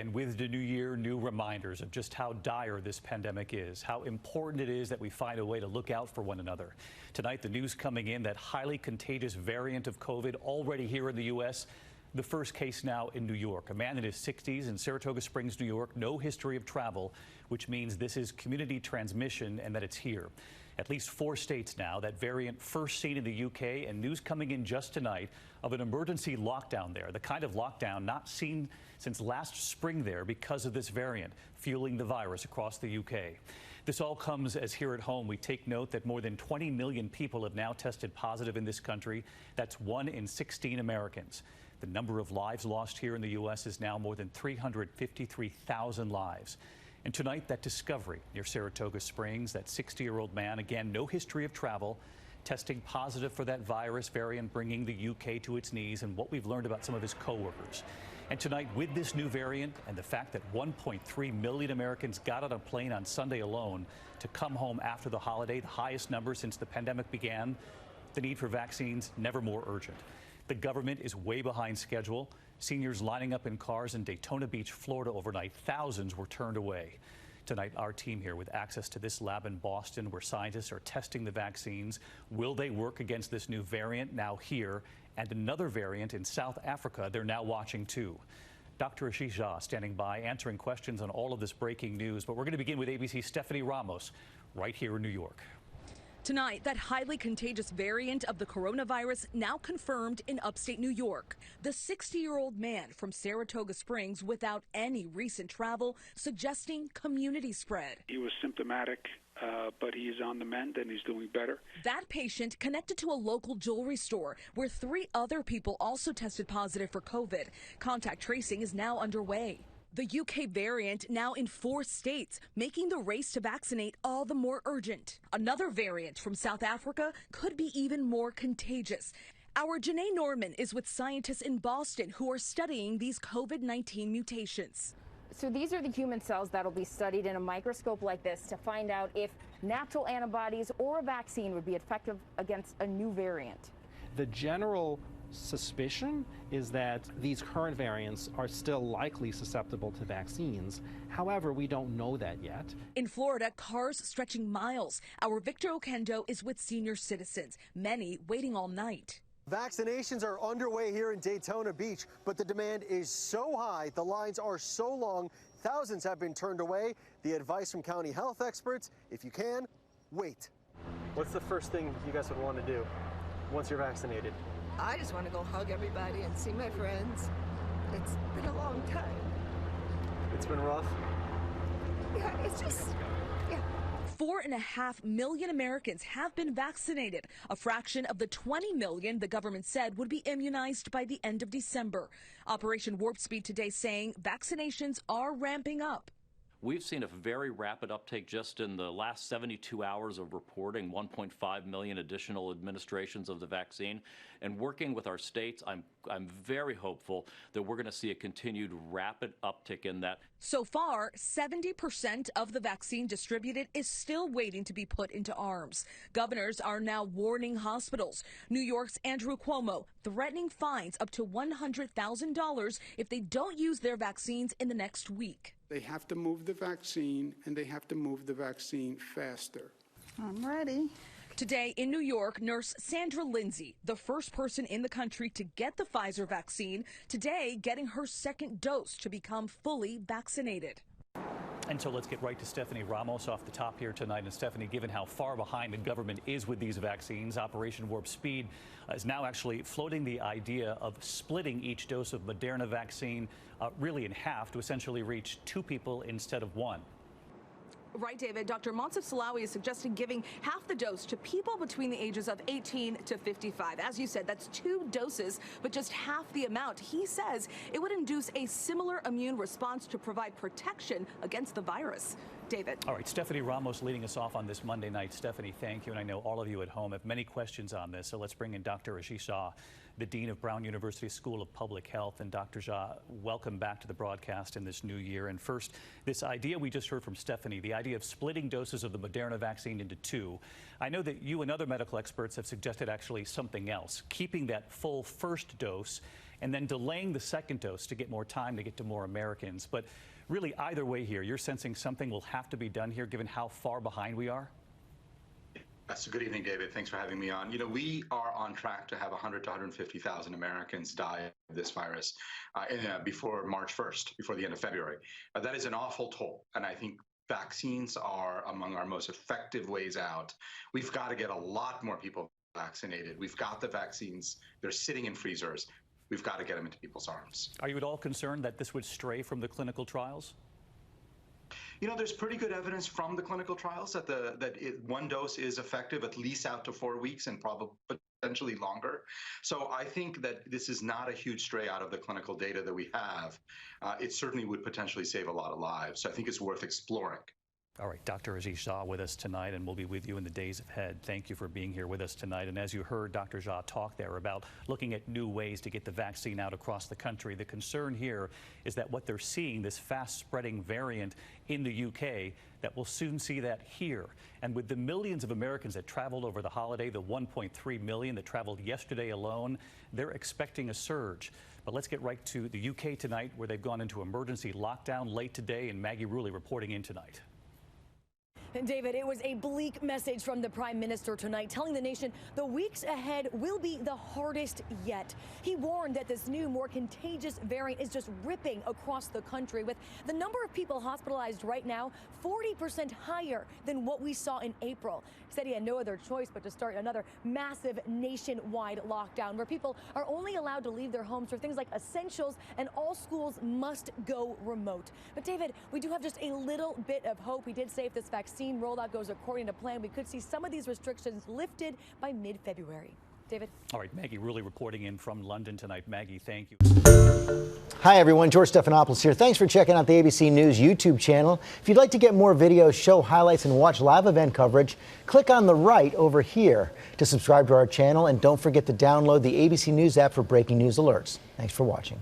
And with the new year, new reminders of just how dire this pandemic is, how important it is that we find a way to look out for one another. Tonight, the news coming in that highly contagious variant of COVID already here in the U.S., the first case now in New York. A man in his 60s in Saratoga Springs, New York, no history of travel, which means this is community transmission and that it's here. At least 4 states now, that variant first seen in the UK, and news coming in just tonight of an emergency lockdown there, the kind of lockdown not seen since last spring there because of this variant, fueling the virus across the UK. This all comes as here at home we take note that more than 20 million people have now tested positive in this country. That's 1 in 16 Americans. The number of lives lost here in the U.S. is now more than 353,000 lives. And tonight, that discovery near Saratoga Springs, that 60-year-old man, again, no history of travel, testing positive for that virus variant, bringing the UK to its knees, and what we've learned about some of his coworkers. And tonight, with this new variant and the fact that 1.3 million Americans got on a plane on Sunday alone to come home after the holiday, the highest number since the pandemic began, the need for vaccines never more urgent. The government is way behind schedule. Seniors lining up in cars in Daytona Beach, Florida overnight. Thousands were turned away. Tonight, our team here with access to this lab in Boston where scientists are testing the vaccines. Will they work against this new variant now here and another variant in South Africa they're now watching too? Dr. Ashish Jha standing by answering questions on all of this breaking news. But we're going to begin with ABC's Stephanie Ramos right here in New York. Tonight, that highly contagious variant of the coronavirus now confirmed in upstate New York. The 60-year-old man from Saratoga Springs without any recent travel, suggesting community spread. He was symptomatic, but he's on the mend and he's doing better. That patient connected to a local jewelry store where 3 other people also tested positive for COVID. Contact tracing is now underway. The UK variant now in 4 states, making the race to vaccinate all the more urgent. Another variant from South Africa could be even more contagious. Our Janae Norman is with scientists in Boston who are studying these COVID-19 mutations. So these are the human cells that will be studied in a microscope like this to find out if natural antibodies or a vaccine would be effective against a new variant. The general suspicion is that these current variants are still likely susceptible to vaccines. However, we don't know that yet. In Florida, cars stretching miles. Our Victor Oquendo is with senior citizens, many waiting all night. Vaccinations are underway here in Daytona Beach, but the demand is so high, the lines are so long, thousands have been turned away. The advice from county health experts, if you can, wait. What's the first thing you guys would want to do once you're vaccinated? I just want to go hug everybody and see my friends. It's been a long time. It's been rough? Yeah, it's just, yeah. 4.5 million Americans have been vaccinated, a fraction of the 20 million the government said would be immunized by the end of December. Operation Warp Speed today saying vaccinations are ramping up. We've seen a very rapid uptake just in the last 72 hours of reporting 1.5 million additional administrations of the vaccine. And working with our states, I'm very hopeful that we're going to see a continued rapid uptick in that. So far, 70% of the vaccine distributed is still waiting to be put into arms. Governors are now warning hospitals. New York's Andrew Cuomo threatening fines up to $100,000 if they don't use their vaccines in the next week. They have to move the vaccine, and they have to move the vaccine faster. I'm ready. Today in New York, nurse Sandra Lindsay, the first person in the country to get the Pfizer vaccine, today getting her second dose to become fully vaccinated. And so let's get right to Stephanie Ramos off the top here tonight. And Stephanie, given how far behind the government is with these vaccines, Operation Warp Speed is now actually floating the idea of splitting each dose of Moderna vaccine really in half to essentially reach 2 people instead of 1. Right, David. Dr. Monsef Salawi is suggesting giving half the dose to people between the ages of 18 to 55. As you said, that's 2 doses, but just half the amount. He says it would induce a similar immune response to provide protection against the virus. David. All right, Stephanie Ramos leading us off on this Monday night. Stephanie, thank you. And I know all of you at home have many questions on this, so let's bring in Dr. Ashish Jha, the Dean of Brown University School of Public Health. And Dr. Jha, welcome back to the broadcast in this new year. And first, this idea we just heard from Stephanie, the idea of splitting doses of the Moderna vaccine into 2. I know that you and other medical experts have suggested actually something else, keeping that full first dose and then delaying the second dose to get more time to get to more Americans. But really, either way here, you're sensing something will have to be done here given how far behind we are? Yes, good evening, David. Thanks for having me on. We are on track to have 100 to 150,000 Americans die of this virus before March 1st, before the end of February. That is an awful toll, and I think vaccines are among our most effective ways out. We've got to get a lot more people vaccinated. We've got the vaccines. They're sitting in freezers. We've got to get them into people's arms. Are you at all concerned that this would stray from the clinical trials? There's pretty good evidence from the clinical trials that one dose is effective at least out to 4 weeks and probably potentially longer. So I think that this is not a huge stray out of the clinical data that we have. It certainly would potentially save a lot of lives. So I think it's worth exploring. All right, Dr. Aziz Shah with us tonight, and we'll be with you in the days ahead. Thank you for being here with us tonight. And as you heard Dr. Shah talk there about looking at new ways to get the vaccine out across the country, the concern here is that what they're seeing, this fast-spreading variant in the UK, that we'll soon see that here. And with the millions of Americans that traveled over the holiday, the 1.3 million that traveled yesterday alone, they're expecting a surge. But let's get right to the UK tonight, where they've gone into emergency lockdown late today, and Maggie Rulli reporting in tonight. David, it was a bleak message from the Prime Minister tonight, telling the nation the weeks ahead will be the hardest yet. He warned that this new, more contagious variant is just ripping across the country, with the number of people hospitalized right now 40% higher than what we saw in April. He said he had no other choice but to start another massive nationwide lockdown, where people are only allowed to leave their homes for things like essentials, and all schools must go remote. But David, we do have just a little bit of hope. He did say if this vaccine rollout goes according to plan, we could see some of these restrictions lifted by mid-February. David? All right, Maggie Rulli reporting in from London tonight. Maggie, thank you. Hi, everyone. George Stephanopoulos here. Thanks for checking out the ABC News YouTube channel. If you'd like to get more videos, show highlights, and watch live event coverage, click on the right over here to subscribe to our channel. And don't forget to download the ABC News app for breaking news alerts. Thanks for watching.